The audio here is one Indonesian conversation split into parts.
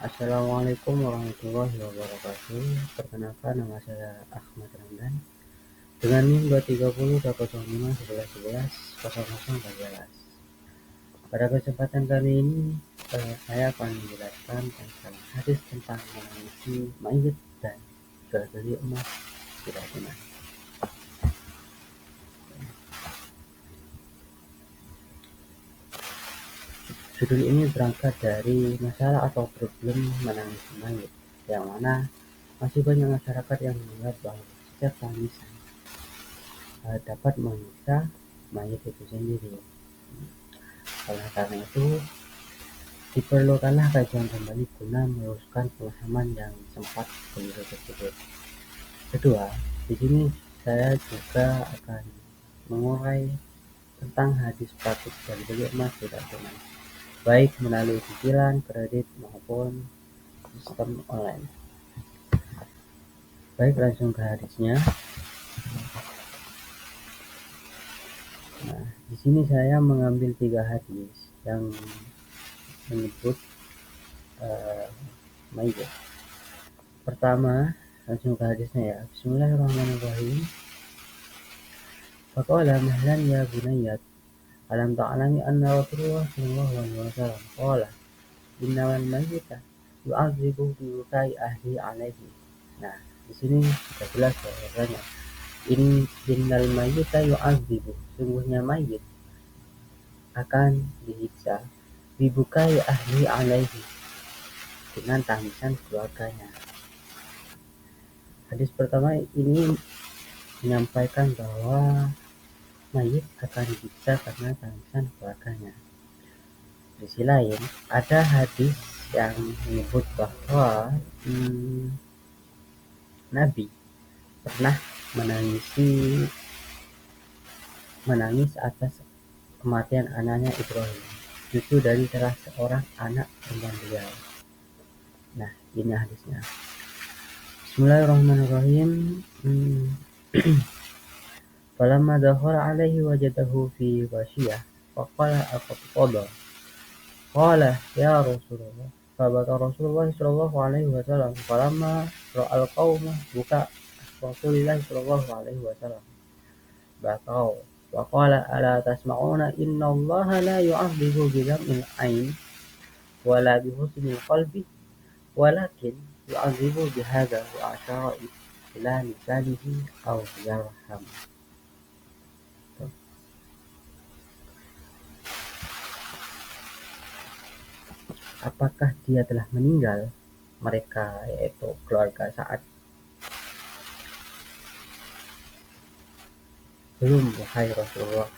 Assalamualaikum warahmatullahi wabarakatuh. Perkenalkan, nama saya Ahmad Ramdan dengan NIM 230.005.11.11.0014. Pada kesempatan kali ini saya akan menjelaskan tentang hadis tentang mengisi mayit dan jual beli emas tidak benar. Judul ini berangkat dari masalah atau problem menangisi mayit, yang mana masih banyak masyarakat yang menganggap bahwa setiap tangisan dapat menyiksa mayit itu sendiri. Oleh karena itu, diperlukanlah kajian kembali guna meluruskan pemahaman yang sempat keliru tersebut. Kedua, di sini saya juga akan mengurai tentang hadis patut dan beli emas tidak tunai, baik melalui cicilan, kredit maupun sistem online. Baik, langsung ke hadisnya. Nah, di sini saya mengambil 3 hadis yang menyebut mayit. Pertama, langsung ke hadisnya ya. Bismillahirrahmanirrahim. Faqala mahlan ya bunayyat, alam ta'lami anna Rasulullah sallallahu alaihi wasallam qala innamal mayyita yu'adzibu bi bukai ahli alaihi. Nah, di sini sudah jelas bahwasanya innal mayyita yu'adzibu, sungguhnya mayit akan disiksa bibukai ahli alaihi, dengan tangisan keluarganya. Hadis pertama ini menyampaikan bahwa mayit akan disiksa karena tangisan keluarganya. Di sisi lain, ada hadis yang menyebut bahwa Nabi pernah menangis atas kematian anaknya Ibrahim, cucu dari salah seorang anak perempuan beliau. Nah, ini hadisnya. Bismillahirrahmanirrahim. Falamma dakhala alaihi wajadahu fi ghashiyah faqala aqad qada. Qala ya Rasulullah. Fabaka Rasulullah sallallahu alaihi wasallam falamma ra'al qauma buka Rasulullah sallallahu alaihi wasallam bakau wa qala ala tasma'una innallaha la yu'adzibu bi dham'il 'ain wala bi husnil qalbi walakin yu'adzibu bi hadza wa asyara ila lisanihi aw yarham. Apakah dia telah meninggal? Mereka, yaitu keluarga Sa'ad. Belum, wahai Rasulullah.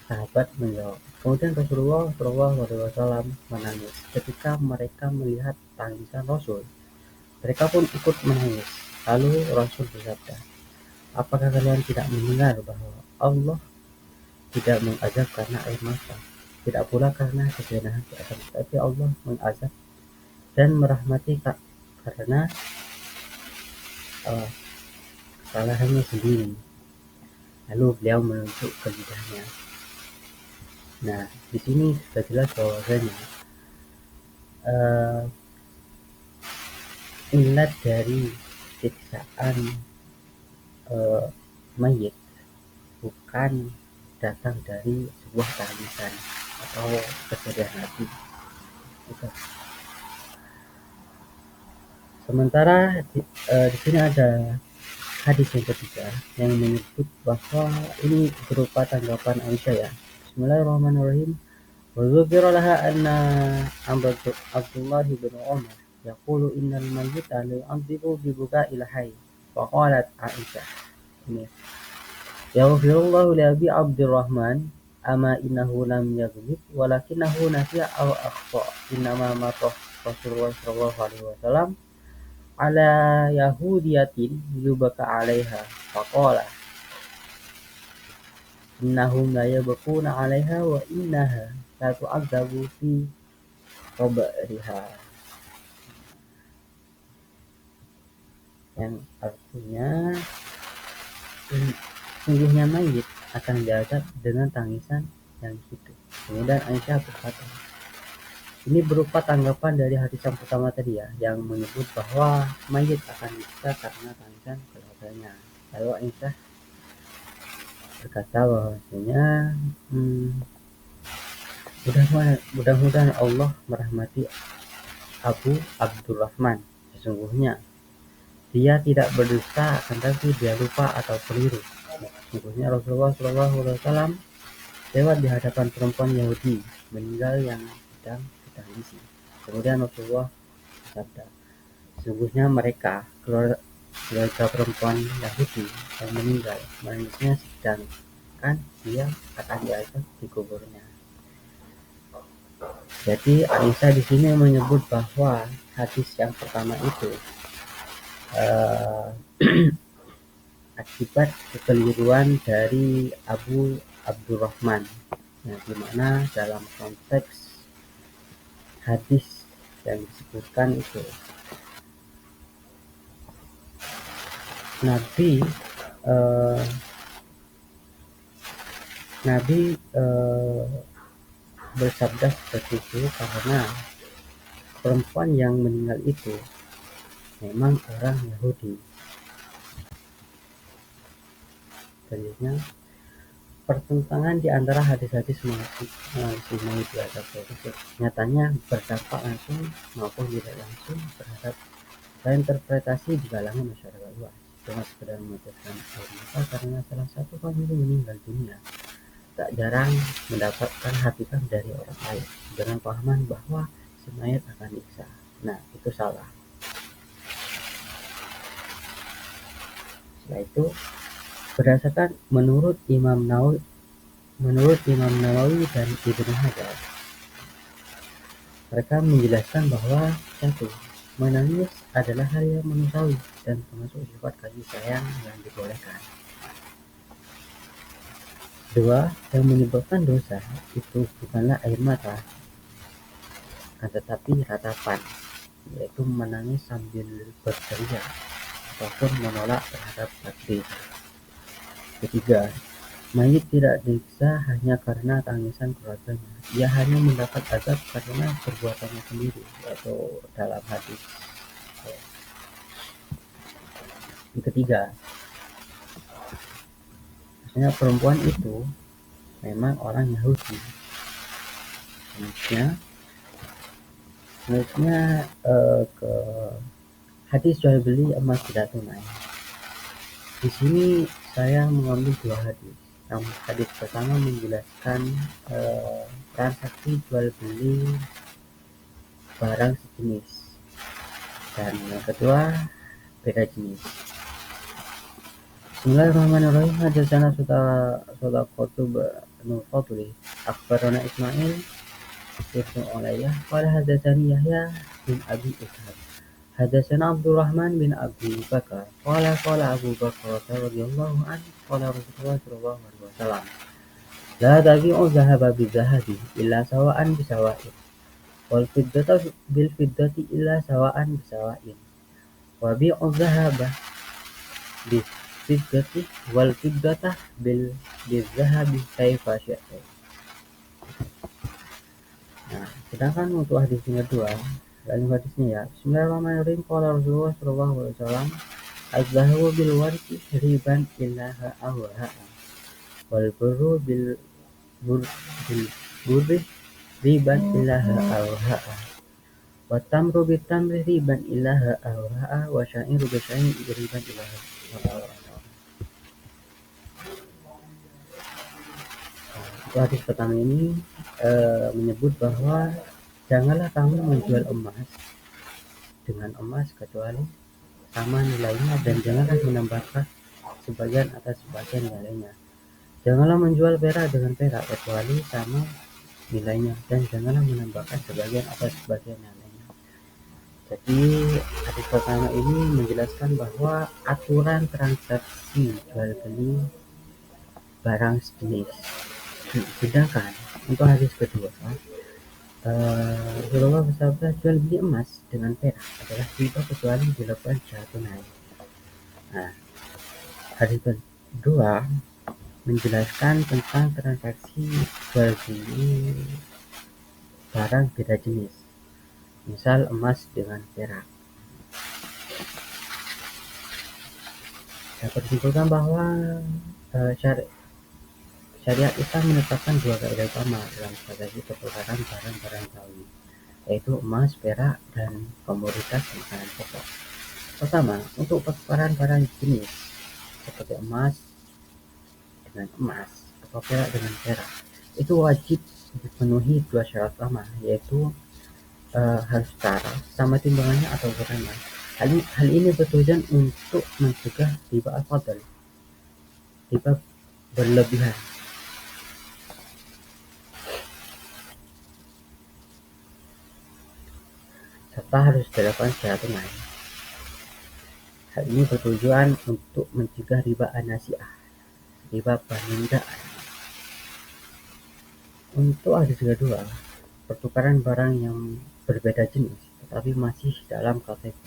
Sahabat menjawab. Kemudian Rasulullah SAW menangis. Ketika mereka melihat tangisan Rasul, mereka pun ikut menangis. Lalu Rasul bersabda, apakah kalian tidak mendengar bahwa Allah tidak mengazab karena air mata, tidak pula karena kejenahan akan, tetapi Allah mengazab dan merahmati karena kesalahannya sendiri. Lalu beliau menunjuk ke lidahnya. Nah, di sini sudah jelas bahwasanya ilat dari siksaan mayit bukan datang dari sebuah tangisan atau kesedihan hati. Sementara di sini ada hadis yang ketiga yang menyebut bahwa ini berupa tanggapan Aisyah ya. Bismillahirrahmanirrahim. Wa dzukira laha anna Abdullah bin Umar yaqulu innal mayyita la yu'adzibu bi buka'il hayy. Wa qalat Aisyah, ini yaghfirullahu li Abi Abdurrahman ama innahu lam yaghlib walakinahu nasiya aw akhta. Innama mata Rasulullah sallallahu alaihi wasallam ala yahudiyatin yubaka 'alaiha faqala innahum la yabquna 'alaiha wa innaha la tu'adzabu fi qabriha, yang artinya sungguhnya mayit akan diazab dengan tangisan yang hidup. Kemudian Aisyah berkata, Ini berupa tanggapan dari hadis yang pertama tadi ya, yang menyebut bahwa mayit akan disiksa karena tangisan keluarganya. Lalu Aisyah berkata bahwasanya mudah-mudahan Allah merahmati Abu Abdurrahman. Sesungguhnya dia tidak berdusta, akan tetapi dia lupa atau keliru. Sesungguhnya Rasulullah SAW lewat di hadapan perempuan Yahudi meninggal yang sedang ditangisi. Kemudian Rasulullah bersabda, sesungguhnya mereka keluarga perempuan Yahudi yang meninggal menangisnya sedangkan dia akan diangkat di kuburnya. Jadi Aisyah di sini menyebut bahwa hadis yang pertama itu akibat kekeliruan dari Abu Abdurrahman, yang dimana dalam konteks hadis yang disebutkan itu Nabi bersabda seperti itu karena perempuan yang meninggal itu memang orang Yahudi. Selanjutnya, pertentangan di antara hadis-hadis mengenai mayit di atas tersebut nyatanya berdampak langsung maupun tidak langsung terhadap interpretasi di kalangan masyarakat luas. Dengan sekedar meneteskan air mata karena salah satu famili meninggal dunia, tak jarang mendapatkan hakikat dari orang lain dengan pahaman bahwa si mayat akan disiksa. Nah, itu salah. Setelah itu, berdasarkan menurut Imam Nawawi dan Ibnu Hajar, mereka menjelaskan bahwa satu, menangis adalah hal yang manusiawi dan termasuk sifat kasih sayang yang dibolehkan. Dua, yang menyebabkan dosa itu bukanlah air mata, akan tetapi ratapan, yaitu menangis sambil berteriak ataupun menolak terhadap takdir. Ketiga, mayit tidak disiksa hanya karena tangisan keluarganya. Ia hanya mendapat azab karena perbuatannya sendiri, yaitu dalam hadis. Yang ketiga, maksudnya perempuan itu memang orang Yahudi. Selanjutnya ke hadis jual beli emas tidak tunai. Di sini saya mengambil dua hadis. Yang hadis pertama menjelaskan transaksi jual beli barang sejenis, dan yang kedua beda jenis. Bismillahirrahmanirrahim. Hadatsana Sadaqatu bin Fadli akhbarana Ismail ibnu Ulayah qala hadatsani Yahya bin Abi Ishaq hadatsana Abdurrahman bin Abi Bakar qala Abu Bakar radhiyallahu anhu qala Rasulullah sallallahu alaihi wasallam la tabi'u dhahaba bidhahabi illa sawa'an bisawa'in wal fiddata bil fiddati illa sawa'an bisawa'in wa bi'u dhahaba fiddati wal fiddata bil zahabi kaifa syi'tum. Nah, sedangkan untuk hadis yang kedua, dalam hadisnya ya, Bismillahirrahmanirrahim. Qala Rasulullah sallallahu alaihi wasallam, az-zahabu bil warqi riban illa ha'a wa ha'a wal burru bil burri riban illa ha'a wa ha'a wa tamru bit tamri riban illa ha'a wa ha'a wa sya'iru bi sya'irin riban illa ha'a wa ha'a. Hadis pertama ini menyebut bahwa janganlah kamu menjual emas dengan emas kecuali sama nilainya, dan janganlah menambahkan sebagian atas sebagian nilainya. Janganlah menjual perak dengan perak kecuali sama nilainya, dan janganlah menambahkan sebagian atas sebagian nilainya. Jadi hadis pertama ini menjelaskan bahwa aturan transaksi jual beli barang sejenis. Sedangkan untuk hadis kedua, Rasulullah bersabda jual beli emas dengan perak adalah riba kecuali dilakukan secara tunai. Nah, hadis kedua menjelaskan tentang transaksi jual beli barang beda jenis, misal emas dengan perak. Dapat disimpulkan bahwa syariat Islam menetapkan dua kaidah utama dalam strategi pertukaran barang-barang Bali, yaitu emas, perak, dan komoditas makanan pokok. Pertama, untuk pertukaran barang jenis seperti emas dengan emas atau perak dengan perak, itu wajib dipenuhi dua syarat utama, yaitu harus setara sama timbangannya atau ukurannya. Hal ini bertujuan untuk mencegah riba al-fadl, riba berlebihan. Serta harus dilakukan secara tunai. Hal ini bertujuan untuk mencegah riba an-nasi'ah, riba penundaan. Untuk hadis kedua, pertukaran barang yang berbeda jenis tetapi masih dalam kategori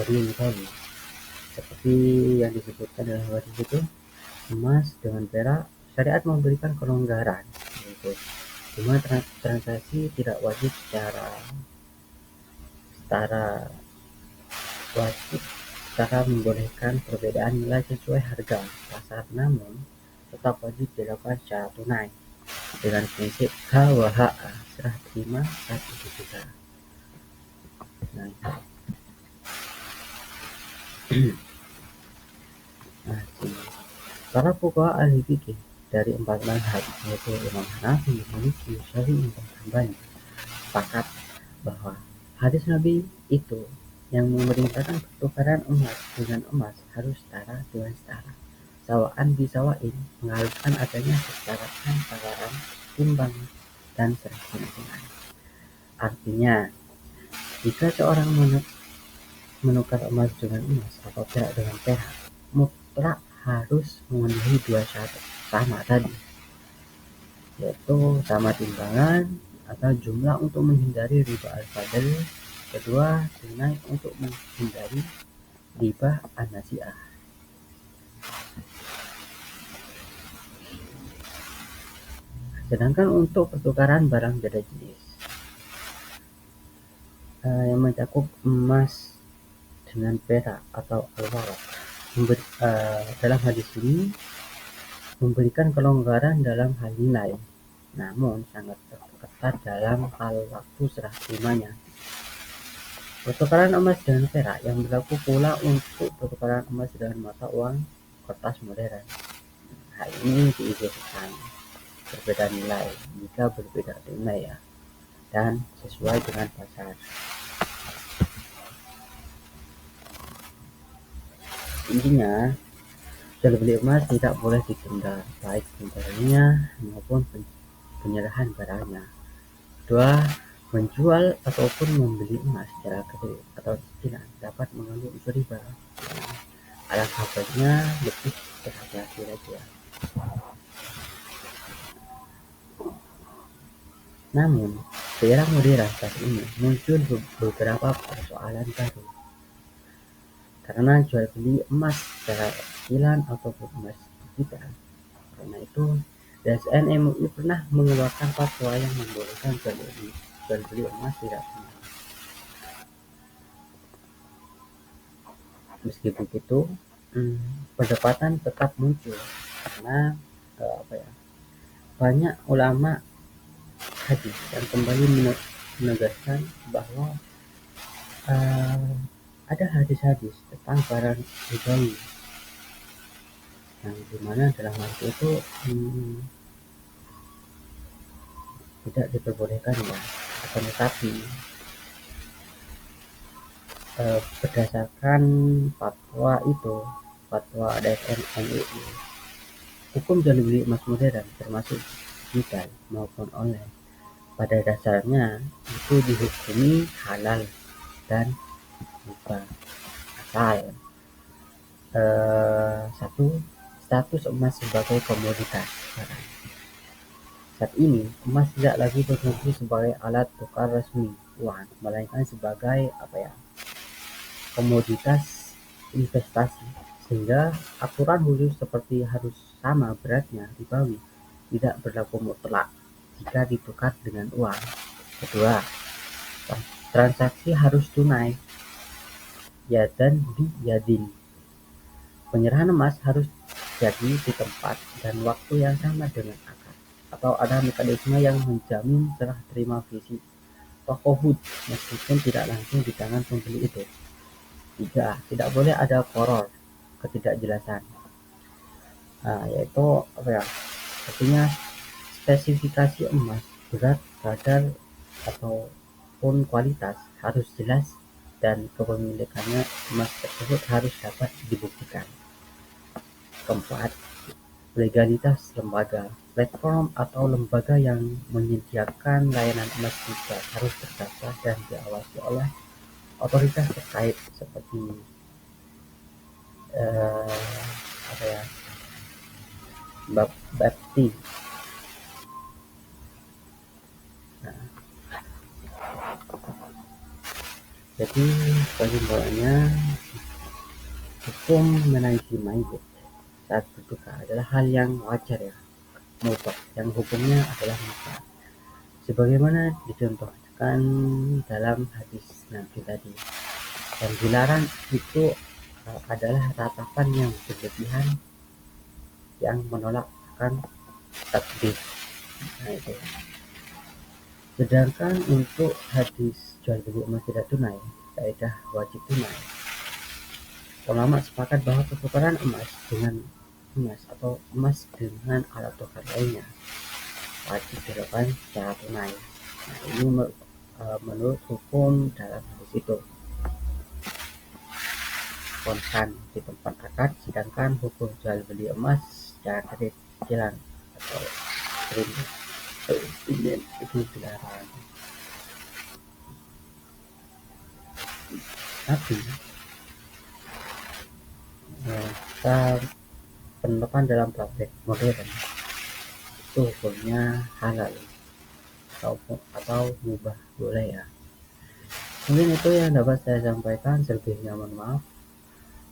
ribawi, seperti yang disebutkan dalam hadis itu, emas dengan perak, syariat memberikan kelonggaran, yaitu jumlah transaksi tidak wajib secara membolehkan perbedaan nilai sesuai harga pasar, namun tetap wajib dilakukan secara tunai dengan prinsip HWHA, serah terima saat itu juga. Para fuqaha ahli fikih dari 4 mazhab, yaitu Imam Hanafi, Maliki, Syafi'i, dan Hambali, sepakat bahwa hadis Nabi itu yang memerintahkan pertukaran emas dengan emas harus setara dengan setara, sawaan bisawain, mengharuskan adanya kesetaraan takaran, timbang, dan serah-meriah. Artinya, jika seorang menukar emas dengan emas atau perak dengan perak, mutlak harus memenuhi dua syarat utama tadi, yaitu sama timbangan atau jumlah untuk menghindari riba al-fadl, kedua tunai untuk menghindari riba an-nasi'ah. Sedangkan untuk pertukaran barang beda jenis yang mencakup emas dengan perak atau al-waraq, dalam hadis ini memberikan kelonggaran dalam hal nilai, namun sangat ketat dalam hal waktu serah terimanya. Pertukaran emas dengan perak yang berlaku pula untuk pertukaran emas dengan mata uang kertas modern. Hal ini diizinkan berbeda nilai jika berbeda nilai dan sesuai dengan pasar. Intinya, jual beli emas tidak boleh ditunda, baik pembayarannya maupun penyerahan barangnya. Kedua, menjual ataupun membeli emas secara kredit atau cicilan dapat mengandung unsur riba. Alangkah baiknya lebih berhati-hati lagi. Namun, seiring modern saat ini muncul beberapa persoalan baru. Karena jual beli emas secara cicilan ataupun emas digital. Karena itu, DSN MUI pernah mengeluarkan fatwa yang membolehkan jual beli emas tidak tunai. Meski begitu, perdebatan tetap muncul karena banyak ulama hadis yang kembali menegaskan bahwa ada hadis-hadis tentang barang ribawi yang dimana dalam hal itu tidak diperbolehkan akan tetapi berdasarkan fatwa DSN MUI, hukum jual beli emas modern termasuk digital maupun online pada dasarnya itu dihukumi halal dan riba asal satu, status emas sebagai komoditas barang. Saat ini emas tidak lagi berfungsi sebagai alat tukar resmi uang, melainkan sebagai komoditas investasi, sehingga aturan khusus seperti harus sama beratnya ribawi tidak berlaku mutlak jika ditukar dengan uang. Kedua, transaksi harus tunai, yadan bi yadin. Penyerahan emas harus jadi di tempat dan waktu yang sama dengan akad, atau ada mekanisme yang menjamin serah terima fisik atau kohut meskipun tidak langsung di tangan pembeli itu. Tiga, tidak boleh ada koror, ketidakjelasan. Yaitu apa ya? Artinya spesifikasi emas, berat, kadar ataupun kualitas harus jelas dan kepemilikannya emas tersebut harus dapat dibuktikan. Keempat, legalitas lembaga. Platform atau lembaga yang menyediakan layanan emas juga harus terdaftar dan diawasi oleh otoritas terkait seperti eh, apa ya, Bapti. Nah, jadi kesimpulannya, hukum menaiki mayit saat berduka adalah hal yang wajar ya, mutlak, yang hukumnya adalah mutlak. Sebagaimana dicontohkan dalam hadis Nabi tadi, yang dilarang itu adalah ratapan yang berlebihan yang menolak akan takdir. Nah itu. Sedangkan untuk hadis jual beli emas tidak tunai, kaidah wajib tunai, ulama sepakat bahwa pertukaran emas dengan emas atau emas dengan alat tukar lainnya wajib dilakukan secara tunai. Nah, ini menurut hukum dalam hadis itu kontan di tempat akad, sedangkan hukum jual beli emas secara cicilan atau kredit itu dilarang. Tapi kita penemukan dalam praktek modern itu hukumnya halal atau mubah, boleh ya. Mungkin itu yang dapat saya sampaikan, selebihnya mohon maaf.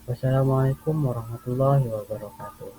Wassalamualaikum warahmatullahi wabarakatuh.